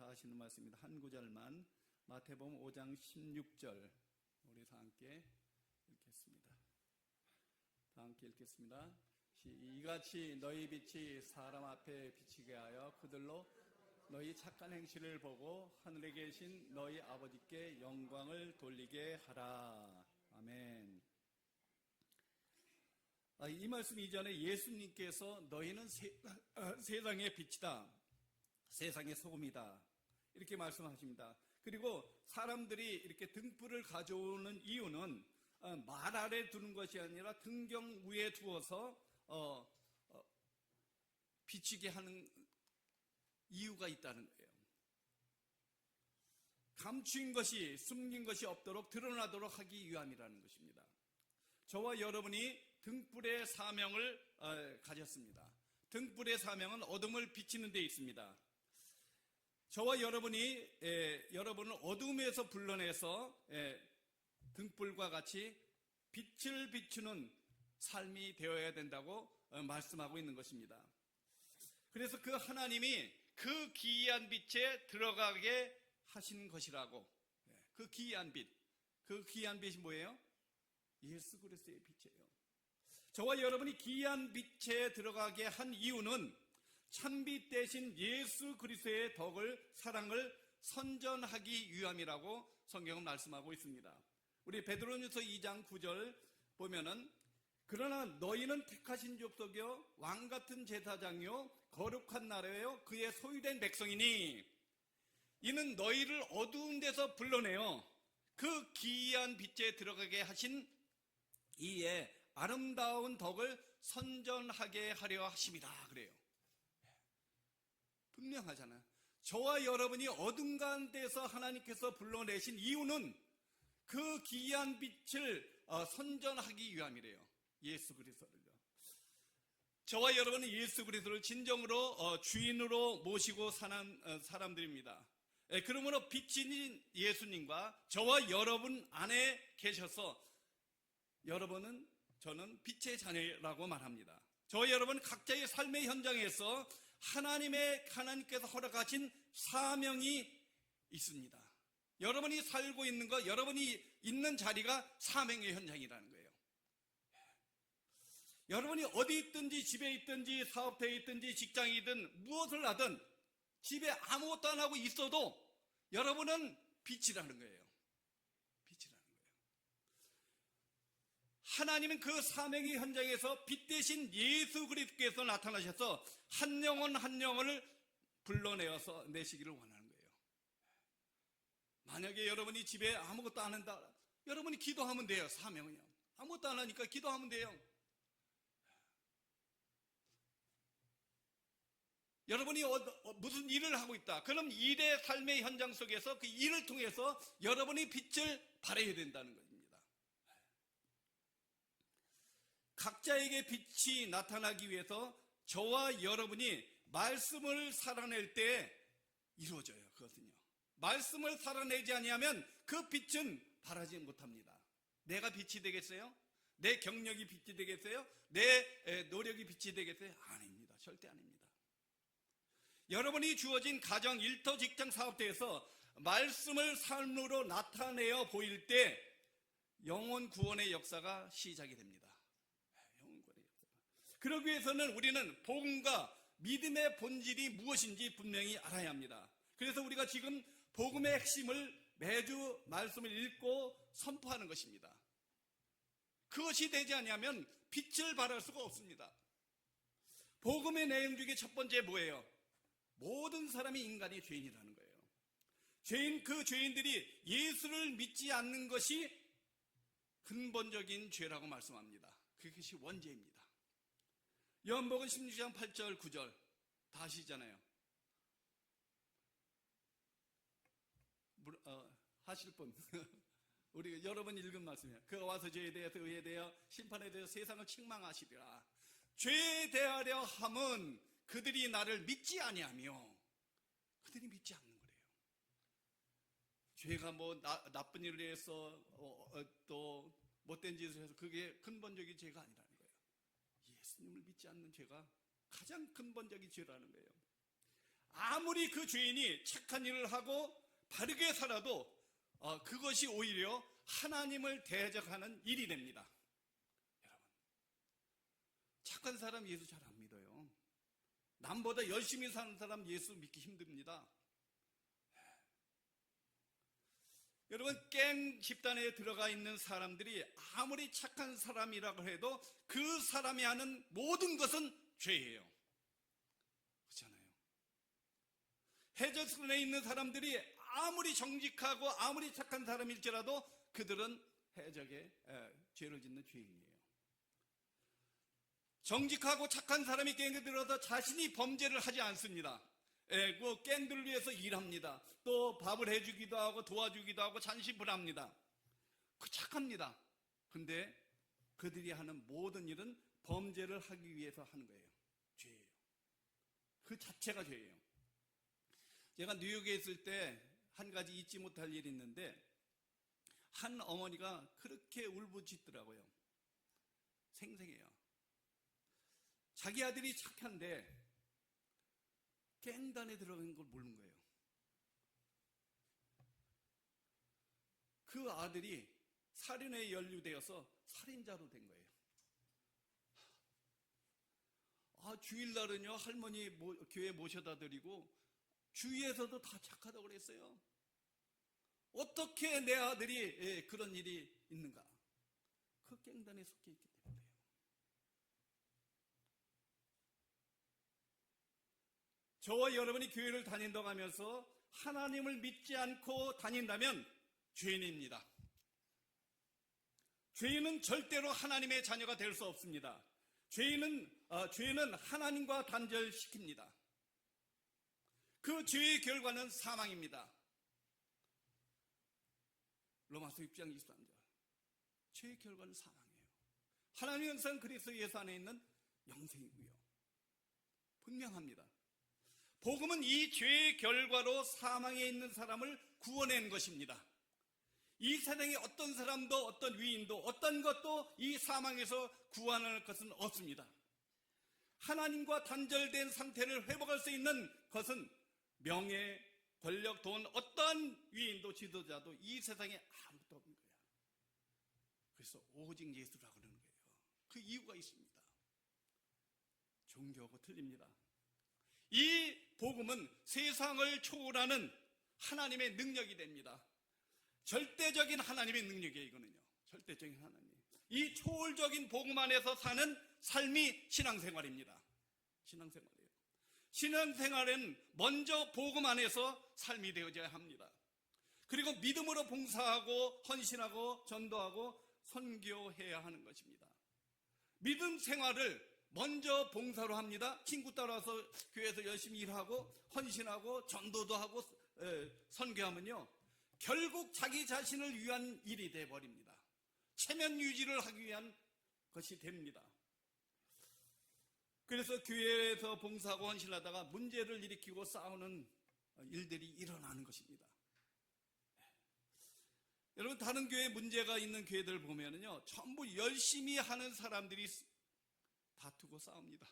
다 아시는 말씀입니다. 한 구절만 마태복음 5장 16절 우리 다 함께 읽겠습니다. 다 함께 읽겠습니다. 이같이 너희 빛이 사람 앞에 비치게 하여 그들로 너희 착한 행실을 보고 하늘에 계신 너희 아버지께 영광을 돌리게 하라. 아멘. 이 말씀 이전에 예수님께서 너희는 세상의 빛이다, 세상의 소금이다 이렇게 말씀하십니다. 그리고 사람들이 이렇게 등불을 가져오는 이유는 말 아래 두는 것이 아니라 등경 위에 두어서 비치게 하는 이유가 있다는 거예요. 감추인 것이, 숨긴 것이 없도록 드러나도록 하기 위함이라는 것입니다. 저와 여러분이 등불의 사명을 가졌습니다. 등불의 사명은 어둠을 비치는 데 있습니다. 저와 여러분이 여러분을 어둠에서 불러내서 등불과 같이 빛을 비추는 삶이 되어야 된다고 말씀하고 있는 것입니다. 그래서 그 하나님이 그 기이한 빛에 들어가게 하신 것이라고. 그 기이한 빛, 그 기이한 빛이 뭐예요? 예수 그리스도의 빛이에요. 저와 여러분이 기이한 빛에 들어가게 한 이유는 참빛 대신 예수 그리스도의 덕을, 사랑을 선전하기 위함이라고 성경은 말씀하고 있습니다. 우리 베드로전서 2장 9절 보면은 그러나 너희는 택하신 족속이요 왕같은 제사장이요 거룩한 나라요 그의 소유된 백성이니 이는 너희를 어두운 데서 불러내어 그 기이한 빛에 들어가게 하신 이에 아름다운 덕을 선전하게 하려 하심이다 그래요. 분명하잖아요. 저와 여러분이 어둠 가운데서 하나님께서 불러내신 이유는 그 기이한 빛을 선전하기 위함이래요. 예수 그리스도를요. 저와 여러분은 예수 그리스도를 진정으로 주인으로 모시고 사는 사람들입니다. 그러므로 빛인 예수님과 저와 여러분 안에 계셔서 여러분은, 저는 빛의 자녀라고 말합니다. 저와 여러분 각자의 삶의 현장에서 하나님께서 허락하신 사명이 있습니다. 여러분이 살고 있는 것, 여러분이 있는 자리가 사명의 현장이라는 거예요. 여러분이 어디 있든지, 집에 있든지, 사업대에 있든지, 직장이든 무엇을 하든 집에 아무것도 안 하고 있어도 여러분은 빛이라는 거예요. 빛이라는 거예요. 하나님은 그 사명의 현장에서 빛 대신 예수 그리스도께서 나타나셔서 한 영혼 한 영혼을 불러내어서 내시기를 원하는 거예요. 만약에 여러분이 집에 아무것도 안 한다, 여러분이 기도하면 돼요. 사명은요. 아무것도 안 하니까 기도하면 돼요. 여러분이 무슨 일을 하고 있다. 그럼 일의 삶의 현장 속에서 그 일을 통해서 여러분이 빛을 발해야 된다는 것입니다. 각자에게 빛이 나타나기 위해서 저와 여러분이 말씀을 살아낼 때 이루어져요. 그것은요. 말씀을 살아내지 아니하면 그 빛은 발하지 못합니다. 내가 빛이 되겠어요? 내 경력이 빛이 되겠어요? 내 노력이 빛이 되겠어요? 아닙니다. 절대 아닙니다. 여러분이 주어진 가정, 일터, 직장, 사업대에서 말씀을 삶으로 나타내어 보일 때 영혼 구원의 역사가 시작이 됩니다. 영혼 구원의 역사가. 그러기 위해서는 우리는 복음과 믿음의 본질이 무엇인지 분명히 알아야 합니다. 그래서 우리가 지금 복음의 핵심을 매주 말씀을 읽고 선포하는 것입니다. 그것이 되지 않으면 빛을 발할 수가 없습니다. 복음의 내용 중에 첫 번째 뭐예요? 모든 사람이 인간이 죄인이라는 거예요. 그 죄인들이 예수를 믿지 않는 것이 근본적인 죄라고 말씀합니다. 그것이 원죄입니다. 요한복음 16장 8절 9절 다 아시잖아요. 하실 분 우리 여러분 읽은 말씀이에요. 그가 와서 죄에 대해서 의에 대하여 심판에 대해서 세상을 책망하시리라. 죄에 대하려 함은 그들이 나를 믿지 아니하며, 그들이 믿지 않는 거래요. 죄가 나쁜 일을 해서 또 못된 짓을 해서 그게 근본적인 죄가 아니라는 거예요. 예수님을 믿지 않는 죄가 가장 근본적인 죄라는 거예요. 아무리 그 죄인이 착한 일을 하고 바르게 살아도 그것이 오히려 하나님을 대적하는 일이 됩니다. 여러분, 착한 사람 예수 잘 안 믿어요. 남보다 열심히 사는 사람 예수 믿기 힘듭니다. 여러분, 갱 집단에 들어가 있는 사람들이 아무리 착한 사람이라고 해도 그 사람이 하는 모든 것은 죄예요. 그렇잖아요. 해적선에 있는 사람들이 아무리 정직하고 아무리 착한 사람일지라도 그들은 해적에 죄를 짓는 죄인이에요. 정직하고 착한 사람이 갱에 들어서 자신이 범죄를 하지 않습니다. 그 갱들을 위해서 일합니다. 또 밥을 해주기도 하고 도와주기도 하고 잔심을 합니다. 그 착합니다. 근데 그들이 하는 모든 일은 범죄를 하기 위해서 하는 거예요. 죄예요. 그 자체가 죄예요. 제가 뉴욕에 있을 때 한 가지 잊지 못할 일이 있는데, 한 어머니가 그렇게 울부짖더라고요. 생생해요. 자기 아들이 착한데 갱단에 들어간 걸 모르는 거예요. 그 아들이 살인에 연루되어서 살인자로 된 거예요. 주일날은요, 할머니 교회 모셔다 드리고 주위에서도 다 착하다고 그랬어요. 어떻게 내 아들이 그런 일이 있는가? 그 갱단에 속해 있기 때문에요. 저와 여러분이 교회를 다닌다고 하면서 하나님을 믿지 않고 다닌다면 죄인입니다. 죄인은 절대로 하나님의 자녀가 될 수 없습니다. 죄는 하나님과 단절시킵니다. 그 죄의 결과는 사망입니다. 로마서 6장 23절. 죄의 결과는 사망이에요. 하나님의 형상 그리스도 예수 안에 있는 영생이고요. 분명합니다. 복음은 이 죄의 결과로 사망에 있는 사람을 구원한 것입니다. 이 세상에 어떤 사람도 어떤 위인도 어떤 것도 이 사망에서 구원할 것은 없습니다. 하나님과 단절된 상태를 회복할 수 있는 것은 명예, 권력, 돈, 어떤 위인도 지도자도 이 세상에 아무것도 없는 거야. 그래서 오직 예수라고 그러는 거예요. 그 이유가 있습니다. 종교하고 틀립니다. 이 복음은 세상을 초월하는 하나님의 능력이 됩니다. 절대적인 하나님의 능력이에요, 이거는요. 절대적인 하나님. 이 초월적인 복음 안에서 사는 삶이 신앙생활입니다. 신앙생활이에요. 신앙생활은 먼저 복음 안에서 삶이 되어져야 합니다. 그리고 믿음으로 봉사하고 헌신하고 전도하고 선교해야 하는 것입니다. 믿음 생활을 먼저 봉사로 합니다. 친구 따라서 교회에서 열심히 일하고 헌신하고 전도도 하고 선교하면요, 결국 자기 자신을 위한 일이 돼버립니다. 체면 유지를 하기 위한 것이 됩니다. 그래서 교회에서 봉사하고 헌신하다가 문제를 일으키고 싸우는 일들이 일어나는 것입니다. 여러분, 다른 교회에 문제가 있는 교회들 보면은요, 전부 열심히 하는 사람들이 다투고 싸웁니다.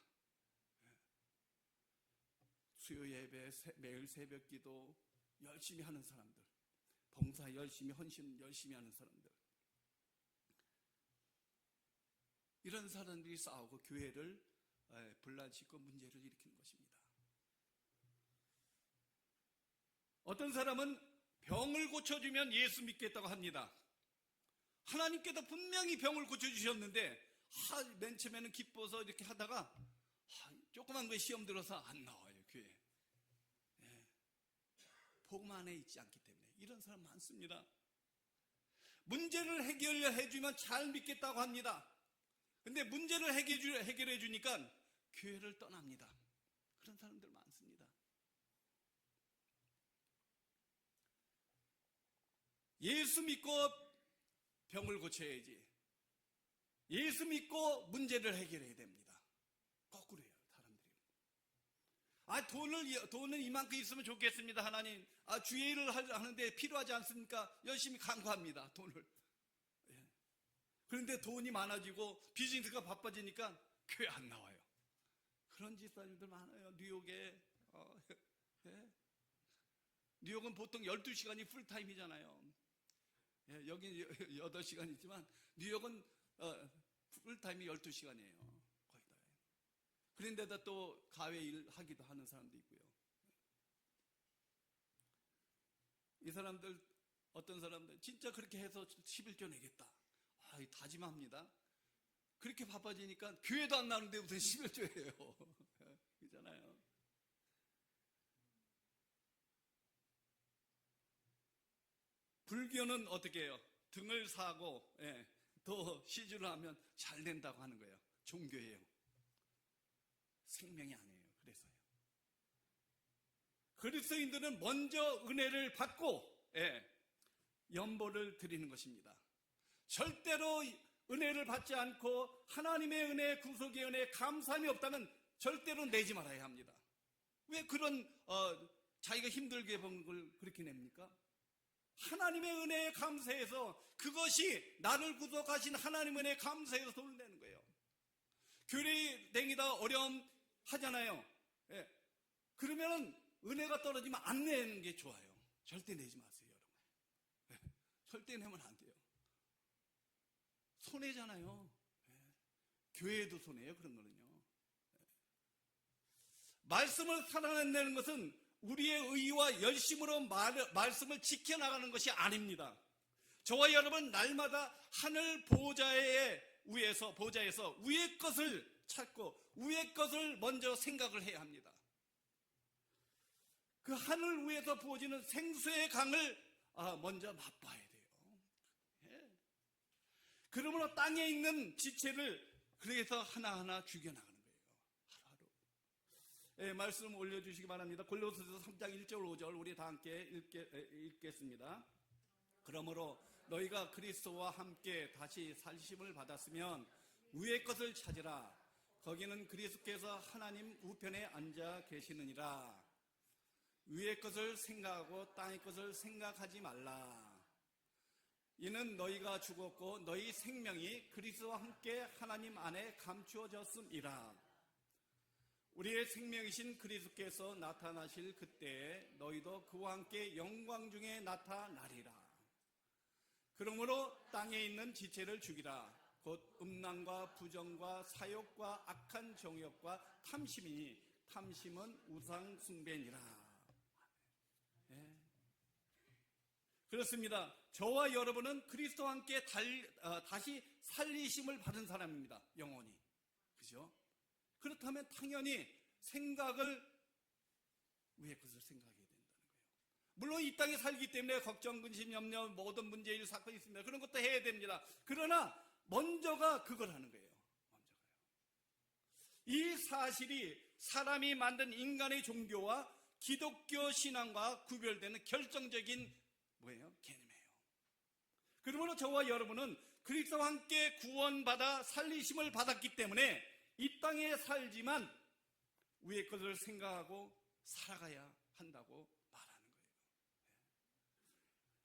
수요 예배, 매일 새벽 기도 열심히 하는 사람들, 봉사 열심히, 헌신 열심히 하는 사람들, 이런 사람들이 싸우고 교회를 분란시키고 문제를 일으키는 것입니다. 어떤 사람은 병을 고쳐주면 예수 믿겠다고 합니다. 하나님께서 분명히 병을 고쳐주셨는데 맨 처음에는 기뻐서 이렇게 하다가 조그만 거에 시험 들어서 안 나와요, 교회. 복음 안에 있지 않기 때문에. 이런 사람 많습니다. 문제를 해결해 주면 잘 믿겠다고 합니다. 근데 문제를 해결해 주니까 교회를 떠납니다. 그런 사람들 많습니다. 예수 믿고 병을 고쳐야지. 예수 믿고 문제를 해결해야 됩니다. 거꾸로예요, 사람들이. 돈은 이만큼 있으면 좋겠습니다, 하나님. 주의 일을 하는데 필요하지 않습니까? 열심히 간구합니다, 돈을. 그런데 돈이 많아지고 비즈니스가 바빠지니까 교회 안 나와요. 그런 집사님들 많아요, 뉴욕에. 예? 뉴욕은 보통 12시간이 풀타임이잖아요. 예, 여긴 8시간이지만 뉴욕은 풀타임이 12시간이에요. 거의 다. 그런데다 또 가외 일 하기도 하는 사람도 있고요. 이 사람들, 어떤 사람들 진짜 그렇게 해서 11조 내겠다. 다짐합니다. 그렇게 바빠지니까 교회도 안 나오는데 무슨 11조예요. 그렇잖아요. 불교는 어떻게 해요? 등을 사고 더 시주를 하면 잘 된다고 하는 거예요. 종교예요. 생명이 아니에요. 그래서요. 그리스도인들은 먼저 은혜를 받고 연보를 드리는 것입니다. 절대로 은혜를 받지 않고 하나님의 은혜, 구속의 은혜, 감사함이 없다면 절대로 내지 말아야 합니다. 왜 그런 자기가 힘들게 번 걸 그렇게 냅니까? 하나님의 은혜에 감사해서, 그것이 나를 구속하신 하나님의 은혜에 감사해서 돈을 내는 거예요. 교리 댕기다 어려움 하잖아요. 그러면 은혜가 떨어지면 안 내는 게 좋아요. 절대 내지 마세요, 여러분. 절대 내면 안 돼요. 손해잖아요. 교회도 손해예요, 그런 거는요. 말씀을 살아내는 것은 우리의 의와 열심으로 말씀을 지켜나가는 것이 아닙니다. 저와 여러분 날마다 하늘 보좌에서 위의 것을 찾고 위의 것을 먼저 생각을 해야 합니다. 그 하늘 위에서 부어지는 생수의 강을 먼저 맛봐야 돼요. 그러므로 땅에 있는 지체를 그래서 하나하나 죽여나가는 거예요. 하루하루. 말씀 올려주시기 바랍니다. 골로새서 3장 1절 5절 우리 다 함께 읽겠습니다. 그러므로 너희가 그리스도와 함께 다시 살리심을 받았으면 위의 것을 찾으라. 거기는 그리스도께서 하나님 우편에 앉아 계시느니라. 위의 것을 생각하고 땅의 것을 생각하지 말라. 이는 너희가 죽었고 너희 생명이 그리스도와 함께 하나님 안에 감추어졌음이라. 우리의 생명이신 그리스도께서 나타나실 그때에 너희도 그와 함께 영광 중에 나타나리라. 그러므로 땅에 있는 지체를 죽이라. 곧 음란과 부정과 사욕과 악한 정욕과 탐심이니 탐심은 우상 숭배니라. 그렇습니다. 저와 여러분은 그리스도와 함께 다시 살리심을 받은 사람입니다. 영원히. 그죠? 그렇다면 당연히 생각을 위의 것을 생각해야 된다는 거예요. 물론 이 땅에 살기 때문에 걱정, 근심, 염려, 모든 문제일 사건이 있습니다. 그런 것도 해야 됩니다. 그러나 먼저가 그걸 하는 거예요. 이 사실이 사람이 만든 인간의 종교와 기독교 신앙과 구별되는 결정적인 개념이에요. 그러므로 저와 여러분은 그리스도와 함께 구원받아 살리심을 받았기 때문에 이 땅에 살지만 위의 것을 생각하고 살아가야 한다고 말하는 거예요.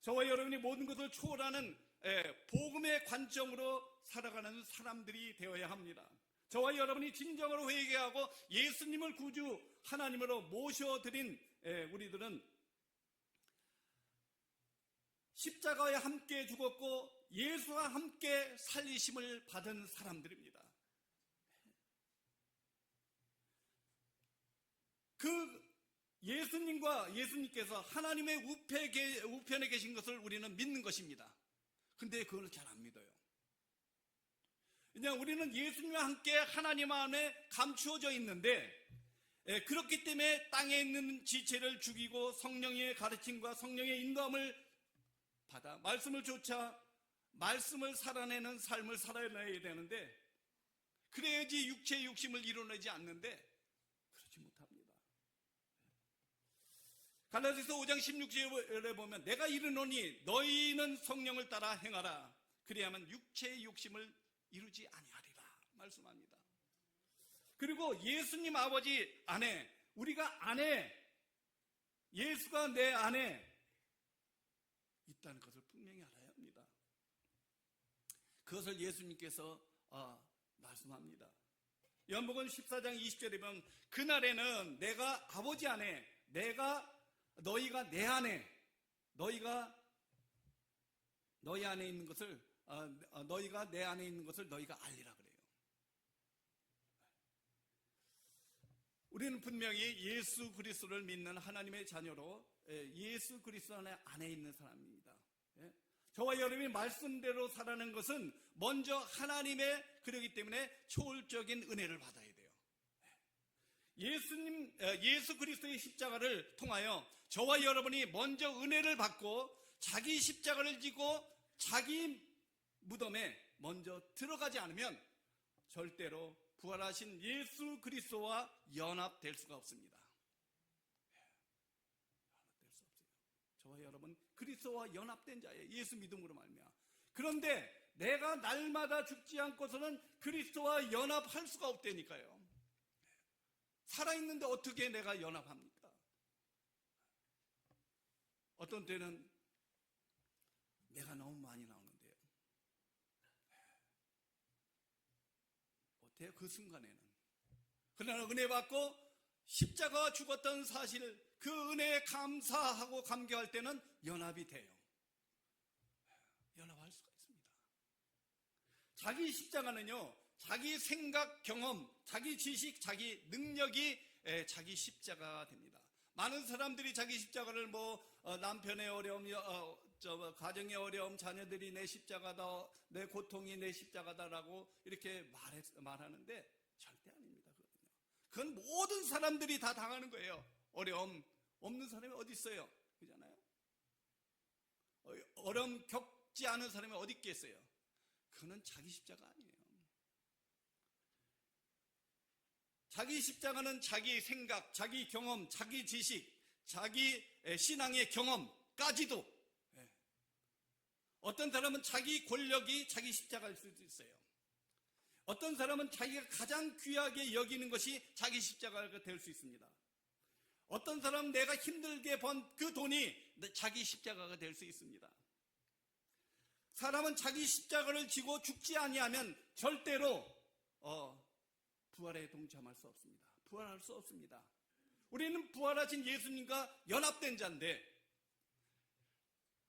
저와 여러분이 모든 것을 초월하는 복음의 관점으로 살아가는 사람들이 되어야 합니다. 저와 여러분이 진정으로 회개하고 예수님을 구주 하나님으로 모셔드린 우리들은 십자가에 함께 죽었고 예수와 함께 살리심을 받은 사람들입니다. 그 예수님께서 하나님의 우편에 계신 것을 우리는 믿는 것입니다. 근데 그걸 잘 안 믿어요. 그냥 우리는 예수님과 함께 하나님 안에 감추어져 있는데, 그렇기 때문에 땅에 있는 지체를 죽이고 성령의 가르침과 성령의 인도함을 받아 말씀을 쫓아 말씀을 살아내는 삶을 살아내야 되는데, 그래야지 육체의 욕심을 이뤄내지 않는데 그렇지 못합니다. 갈라디아서 5장 16절에 보면 내가 이르노니 너희는 성령을 따라 행하라. 그리하면 육체의 욕심을 이루지 아니하리라 말씀합니다. 그리고 예수님 아버지 안에, 우리가 안에, 예수가 내 안에 있다는 것을 분명히 알아야 합니다. 그것을 예수님께서 말씀합니다. 요한복음 14장 20절에 보면 그날에는 내가 아버지 안에 너희가 내 안에, 너희 안에 있는 것을, 너희가 내 안에 있는 것을 너희가 알리라 그래요. 우리는 분명히 예수 그리스도를 믿는 하나님의 자녀로 예수 그리스도 안에 있는 사람입니다. 저와 여러분이 말씀대로 살아가는 것은 먼저 하나님의 그러기 때문에 초월적인 은혜를 받아야 돼요. 예수 그리스도의 십자가를 통하여 저와 여러분이 먼저 은혜를 받고 자기 십자가를 지고 자기 무덤에 먼저 들어가지 않으면 절대로 부활하신 예수 그리스도와 연합될 수가 없습니다. 연합될 수 없어요. 저와 여러분 그리스도와 연합된 자예요. 예수 믿음으로 말미암아. 그런데 내가 날마다 죽지 않고서는 그리스도와 연합할 수가 없다니까요. 살아있는데 어떻게 내가 연합합니까? 어떤 때는 내가 너무 많이 나오는데요. 어때요? 그 순간에는. 그러나 은혜 받고 십자가와 죽었던 사실, 그 은혜에 감사하고 감격할 때는 연합이 돼요. 연합할 수가 있습니다. 자기 십자가는요, 자기 생각, 경험, 자기 지식, 자기 능력이 자기 십자가가 됩니다. 많은 사람들이 자기 십자가를 남편의 어려움, 가정의 어려움, 자녀들이 내 십자가다, 내 고통이 내 십자가다라고 이렇게 말하는데 절대 아닙니다. 그건 모든 사람들이 다 당하는 거예요. 어려움 없는 사람이 어디 있어요? 그잖아요. 어려움 겪지 않은 사람이 어디 있겠어요? 그거는 자기 십자가 아니에요. 자기 십자가는 자기 생각, 자기 경험, 자기 지식, 자기 신앙의 경험까지도, 어떤 사람은 자기 권력이 자기 십자가일 수도 있어요. 어떤 사람은 자기가 가장 귀하게 여기는 것이 자기 십자가가 될 수 있습니다. 어떤 사람은 내가 힘들게 번 그 돈이 자기 십자가가 될 수 있습니다. 사람은 자기 십자가를 지고 죽지 아니하면 절대로 부활에 동참할 수 없습니다. 부활할 수 없습니다. 우리는 부활하신 예수님과 연합된 자인데,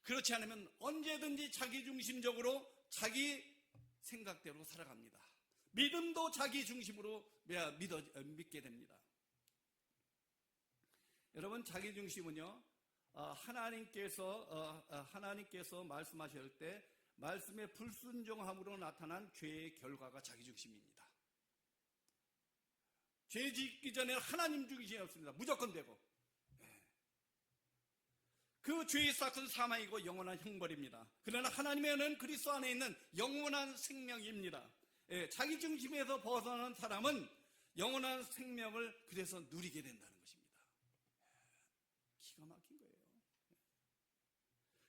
그렇지 않으면 언제든지 자기중심적으로 자기 생각대로 살아갑니다. 믿음도 자기 중심으로 믿게 됩니다. 여러분, 자기 중심은요, 하나님께서 말씀하실 때 말씀에 불순종함으로 나타난 죄의 결과가 자기 중심입니다. 죄 짓기 전에는 하나님 중심이 없습니다. 무조건 되고. 그 죄의 싹은 사망이고 영원한 형벌입니다. 그러나 하나님의 은혜는 그리스도 안에 있는 영원한 생명입니다. 자기 중심에서 벗어난 사람은 영원한 생명을 그래서 누리게 된다는 것입니다. 기가 막힌 거예요.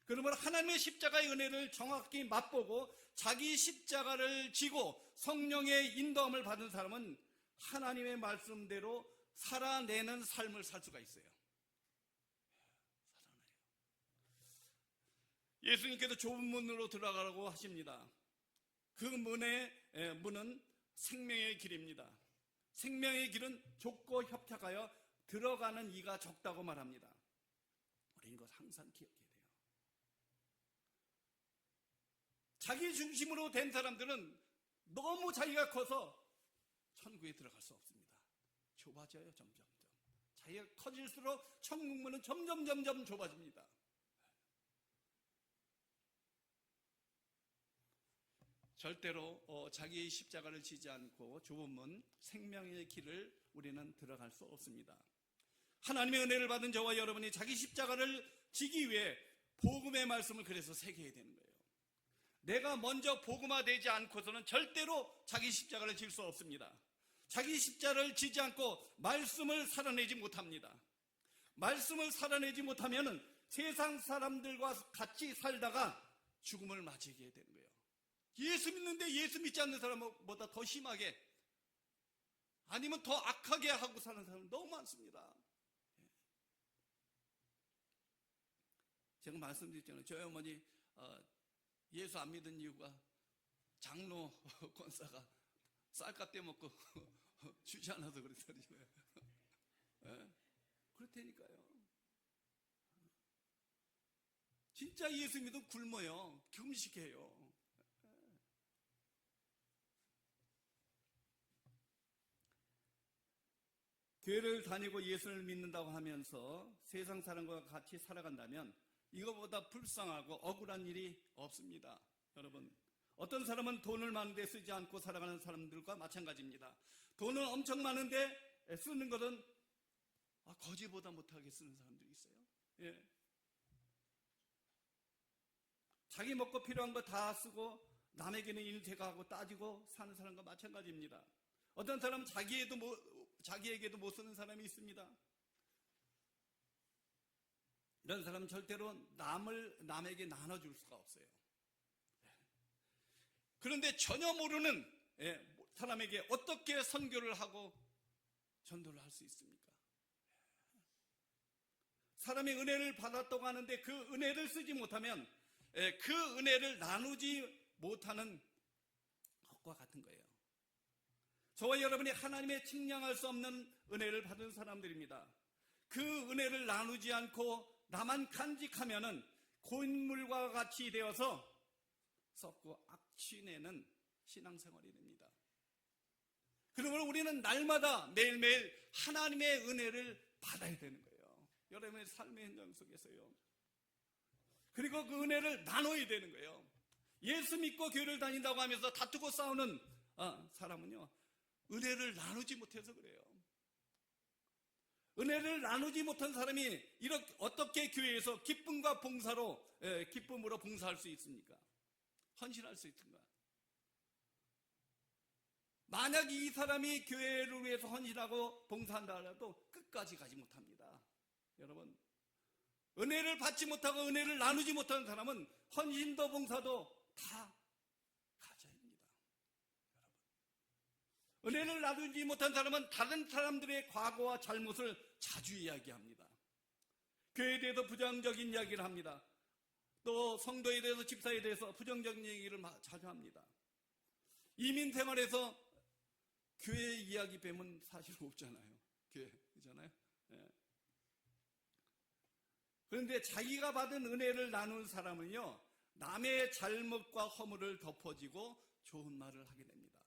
그러므로 하나님의 십자가의 은혜를 정확히 맛보고 자기 십자가를 지고 성령의 인도함을 받은 사람은 하나님의 말씀대로 살아내는 삶을 살 수가 있어요. 예수님께서 좁은 문으로 들어가라고 하십니다. 그 문은 생명의 길입니다. 생명의 길은 좁고 협착하여 들어가는 이가 적다고 말합니다. 우리는 이것 항상 기억해야 돼요. 자기 중심으로 된 사람들은 너무 자기가 커서 천국에 들어갈 수 없습니다. 좁아져요, 점점. 자기가 커질수록 천국문은 점점 좁아집니다. 절대로 자기의 십자가를 지지 않고 좁은 문, 생명의 길을 우리는 들어갈 수 없습니다. 하나님의 은혜를 받은 저와 여러분이 자기 십자가를 지기 위해 복음의 말씀을 그래서 새겨야 되는 거예요. 내가 먼저 복음화되지 않고서는 절대로 자기 십자가를 질 수 없습니다. 자기 십자가를 지지 않고 말씀을 살아내지 못합니다. 말씀을 살아내지 못하면 세상 사람들과 같이 살다가 죽음을 맞이하게 되는 거예요. 예수 믿는데 예수 믿지 않는 사람보다 더 심하게, 아니면 더 악하게 하고 사는 사람은 너무 많습니다. 제가 말씀드렸잖아요. 저희 어머니 예수 안 믿은 이유가 장로 권사가 쌀값 떼먹고 주지 않아서 그랬어요. 그렇다니까요. 진짜 예수 믿으면 굶어요. 금식해요. 교회를 다니고 예수를 믿는다고 하면서 세상 사람과 같이 살아간다면 이거보다 불쌍하고 억울한 일이 없습니다. 여러분, 어떤 사람은 돈을 많은데 쓰지 않고 살아가는 사람들과 마찬가지입니다. 돈은 엄청 많은데 쓰는 것은 거지보다 못하게 쓰는 사람들이 있어요. 예. 자기 먹고 필요한 거 다 쓰고 남에게는 인색하고 따지고 사는 사람과 마찬가지입니다. 어떤 사람은 자기에게도 못 쓰는 사람이 있습니다. 이런 사람은 절대로 남에게 나눠줄 수가 없어요. 그런데 전혀 모르는 사람에게 어떻게 선교를 하고 전도를 할 수 있습니까? 사람이 은혜를 받았다고 하는데 그 은혜를 쓰지 못하면 그 은혜를 나누지 못하는 것과 같은 거예요. 저와 여러분이 하나님의 측량할 수 없는 은혜를 받은 사람들입니다. 그 은혜를 나누지 않고 나만 간직하면은 고인물과 같이 되어서 썩고 악취내는 신앙생활이 됩니다. 그러므로 우리는 날마다 매일매일 하나님의 은혜를 받아야 되는 거예요. 여러분의 삶의 현장 속에서요. 그리고 그 은혜를 나눠야 되는 거예요. 예수 믿고 교회를 다닌다고 하면서 다투고 싸우는 사람은요, 은혜를 나누지 못해서 그래요. 은혜를 나누지 못한 사람이 이렇게 어떻게 교회에서 기쁨과 봉사로 기쁨으로 봉사할 수 있습니까? 헌신할 수 있든가? 만약 이 사람이 교회를 위해서 헌신하고 봉사한다 하더라도 끝까지 가지 못합니다. 여러분, 은혜를 받지 못하고 은혜를 나누지 못하는 사람은 헌신도 봉사도 다 가져야 합니다. 여러분, 은혜를 나누지 못한 사람은 다른 사람들의 과거와 잘못을 자주 이야기합니다. 교회에 대해서 부정적인 이야기를 합니다. 또 성도에 대해서, 집사에 대해서 부정적인 얘기를 자주 합니다. 이민 생활에서 교회 이야기 빼면 사실 없잖아요. 교회, 그잖아요. 예. 그런데 자기가 받은 은혜를 나누는 사람은요, 남의 잘못과 허물을 덮어지고 좋은 말을 하게 됩니다.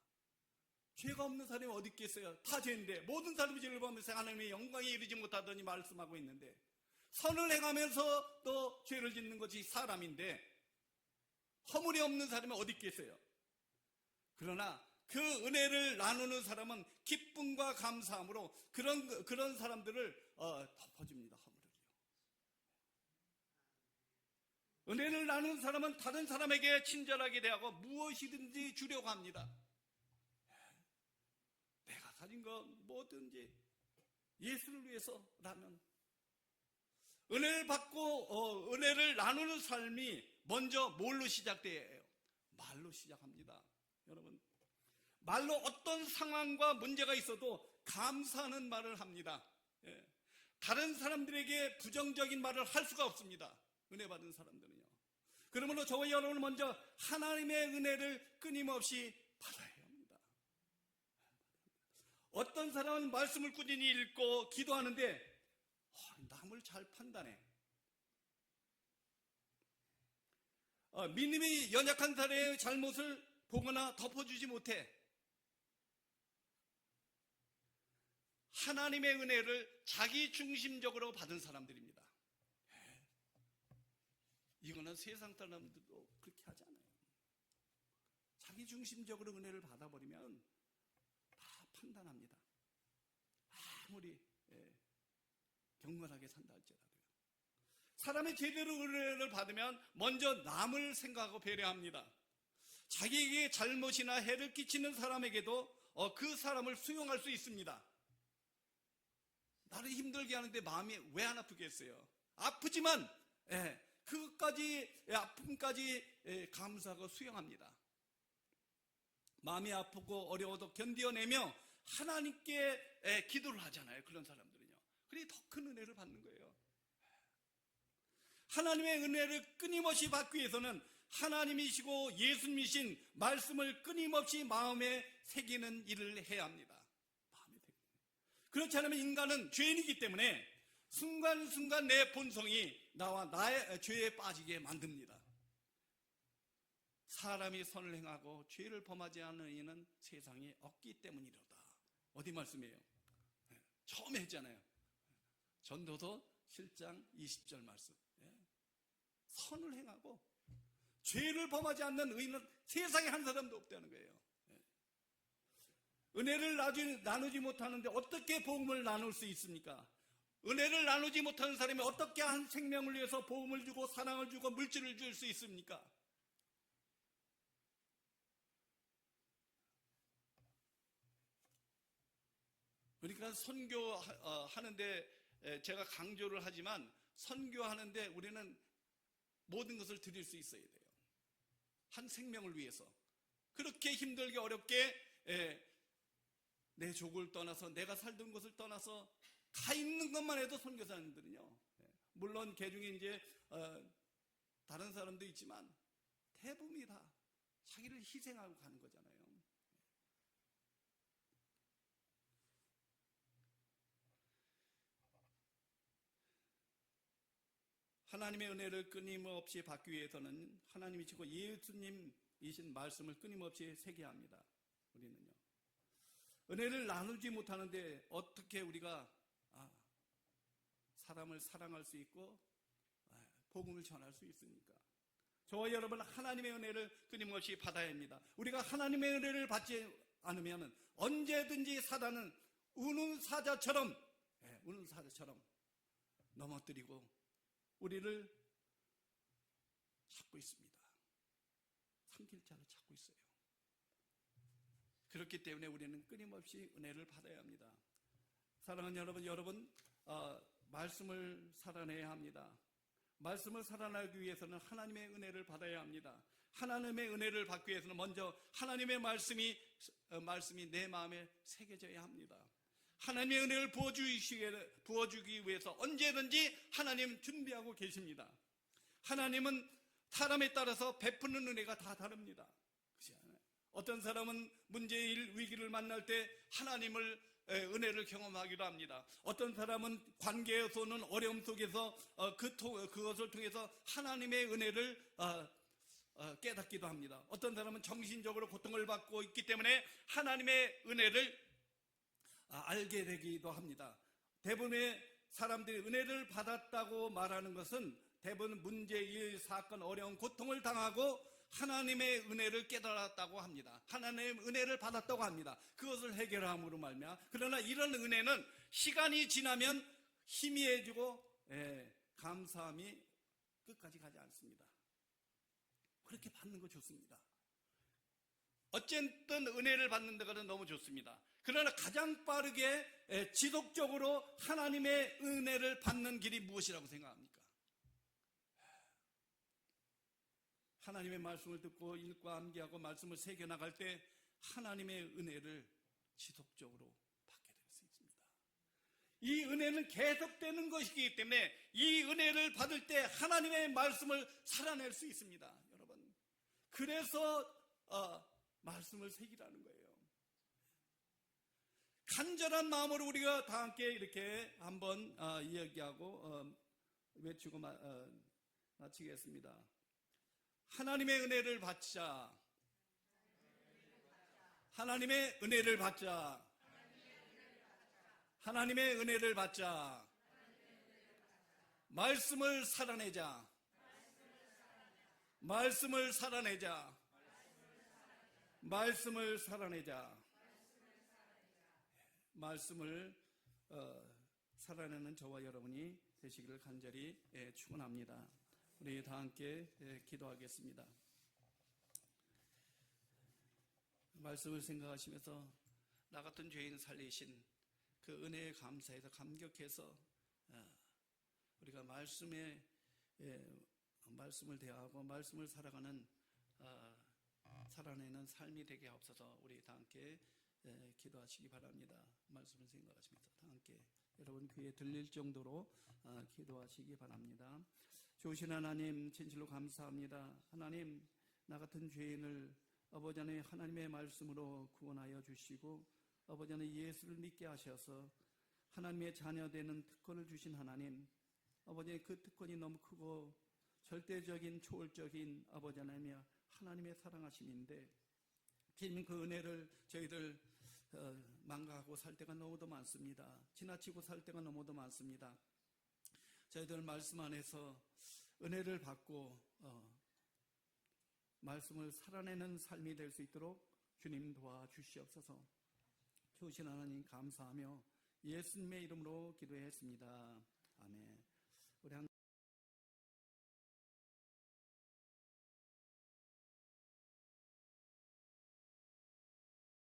죄가 없는 사람이 어디 있겠어요? 다 죄인데 모든 사람이 죄를 범해서 하나님의 영광에 이르지 못하더니 말씀하고 있는데, 선을 행하면서 또 죄를 짓는 것이 사람인데 허물이 없는 사람이 어디 있겠어요? 그러나 그 은혜를 나누는 사람은 기쁨과 감사함으로 그런 사람들을 덮어줍니다. 허물을요. 은혜를 나누는 사람은 다른 사람에게 친절하게 대하고 무엇이든지 주려고 합니다. 내가 가진 것 뭐든지 예수를 위해서라면, 은혜를 받고 은혜를 나누는 삶이 먼저 뭘로 시작돼야 해요? 말로 시작합니다. 여러분, 말로 어떤 상황과 문제가 있어도 감사하는 말을 합니다. 다른 사람들에게 부정적인 말을 할 수가 없습니다. 은혜 받은 사람들은요. 그러므로 저와 여러분은 먼저 하나님의 은혜를 끊임없이 받아야 합니다. 어떤 사람은 말씀을 꾸준히 읽고 기도하는데 남을 잘 판단해. 믿음이 연약한 사람의 잘못을 보거나 덮어주지 못해. 하나님의 은혜를 자기 중심적으로 받은 사람들입니다. 이거는 세상 사람들도 그렇게 하지 않아요. 자기 중심적으로 은혜를 받아버리면 다 판단합니다. 아무리 경건하게 산다 할지라도요. 사람이 제대로 은혜를 받으면 먼저 남을 생각하고 배려합니다. 자기에게 잘못이나 해를 끼치는 사람에게도 그 사람을 수용할 수 있습니다. 나를 힘들게 하는데 마음이 왜 안 아프겠어요? 아프지만 그것까지, 아픔까지 감사하고 수용합니다. 마음이 아프고 어려워도 견뎌내며 하나님께 기도를 하잖아요. 그런 사람들은요. 그래 더 큰 은혜를 받는 거예요. 하나님의 은혜를 끊임없이 받기 위해서는 하나님이시고 예수님이신 말씀을 끊임없이 마음에 새기는 일을 해야 합니다. 그렇지 않으면 인간은 죄인이기 때문에 순간순간 내 본성이 나와 나의 죄에 빠지게 만듭니다. 사람이 선을 행하고 죄를 범하지 않는 이는 세상에 없기 때문이로다. 어디 말씀이에요? 처음에 했잖아요. 전도서 7장 20절 말씀. 선을 행하고 죄를 범하지 않는 의인은 세상에 한 사람도 없다는 거예요. 은혜를 나누지 못하는데 어떻게 복음을 나눌 수 있습니까? 은혜를 나누지 못하는 사람이 어떻게 한 생명을 위해서 복음을 주고 사랑을 주고 물질을 줄 수 있습니까? 그러니까 선교하는데 제가 강조를 하지만 선교하는데 우리는 모든 것을 드릴 수 있어야 돼요. 한 생명을 위해서. 그렇게 힘들게 어렵게 내 족을 떠나서 내가 살던 곳을 떠나서 가 있는 것만 해도 선교사님들은요. 물론 개중에 이제 다른 사람도 있지만 대부분이 다 자기를 희생하고 가는 거잖아요. 하나님의 은혜를 끊임없이 받기 위해서는 하나님이시고 예수님이신 말씀을 끊임없이 새겨야 합니다. 우리는요. 은혜를 나누지 못하는데 어떻게 우리가 사람을 사랑할 수 있고 복음을 전할 수 있습니까? 저와 여러분 하나님의 은혜를 끊임없이 받아야 합니다. 우리가 하나님의 은혜를 받지 않으면 언제든지 사단은 우는 사자처럼 넘어뜨리고 우리를 찾고 있습니다. 삼킬 자를 찾고 있어요. 그렇기 때문에 우리는 끊임없이 은혜를 받아야 합니다. 사랑하는 여러분 말씀을 살아내야 합니다. 말씀을 살아나기 위해서는 하나님의 은혜를 받아야 합니다. 하나님의 은혜를 받기 위해서는 먼저 하나님의 말씀이 내 마음에 새겨져야 합니다. 하나님의 은혜를 부어주기 위해서 언제든지 하나님 준비하고 계십니다. 하나님은 사람에 따라서 베푸는 은혜가 다 다릅니다. 그렇지 않아요? 어떤 사람은 문제일 위기를 만날 때 하나님을 은혜를 경험하기도 합니다. 어떤 사람은 관계에서 오는 어려움 속에서 그것을 통해서 하나님의 은혜를 깨닫기도 합니다. 어떤 사람은 정신적으로 고통을 받고 있기 때문에 하나님의 은혜를 알게 되기도 합니다. 대부분의 사람들이 은혜를 받았다고 말하는 것은 대부분 문제일 사건, 어려운 고통을 당하고 하나님의 은혜를 깨달았다고 합니다. 하나님의 은혜를 받았다고 합니다. 그것을 해결함으로 말미암아. 그러나 이런 은혜는 시간이 지나면 희미해지고 감사함이 끝까지 가지 않습니다. 그렇게 받는 거 좋습니다. 어쨌든 은혜를 받는 데가 너무 좋습니다. 그러나 가장 빠르게 지속적으로 하나님의 은혜를 받는 길이 무엇이라고 생각합니까? 하나님의 말씀을 듣고 읽고 암기하고 말씀을 새겨나갈 때 하나님의 은혜를 지속적으로 받게 될 수 있습니다. 이 은혜는 계속되는 것이기 때문에 이 은혜를 받을 때 하나님의 말씀을 살아낼 수 있습니다. 여러분, 그래서 말씀을 새기라는 거예요. 간절한 마음으로 우리가 다 함께 이렇게 한번 이야기하고 외치고 마치겠습니다. 하나님의 은혜를 받자. 하나님의 은혜를 받자. 하나님의 은혜를 받자. 말씀을 살아내자. 말씀을 살아내자. 말씀을 살아내자. 말씀을 살아내는 저와 여러분이 되시기를 간절히 축원합니다. 우리 다 함께 기도하겠습니다. 말씀을 생각하시면서 나 같은 죄인 살리신 그 은혜에 감사해서 감격해서 우리가 말씀을 대하고 말씀을 살아가는 살아내는 삶이 되게 하옵소서. 우리 다 함께 기도하시기 바랍니다. 말씀을 생각하시면서 다 함께 여러분 귀에 들릴 정도로 기도하시기 바랍니다. 좋으신 하나님, 진실로 감사합니다. 하나님, 나 같은 죄인을 아버지 하나님 하나님의 말씀으로 구원하여 주시고 아버지 하나님 예수를 믿게 하셔서 하나님의 자녀되는 특권을 주신 하나님, 아버지 그 특권이 너무 크고 절대적인 초월적인 아버지 하나님의 사랑하심인데 주님 그 은혜를 저희들 망각하고 살 때가 너무도 많습니다. 지나치고 살 때가 너무도 많습니다. 저희들 말씀 안에서 은혜를 받고 말씀을 살아내는 삶이 될 수 있도록 주님 도와주시옵소서. 주신 하나님 감사하며 예수님의 이름으로 기도했습니다.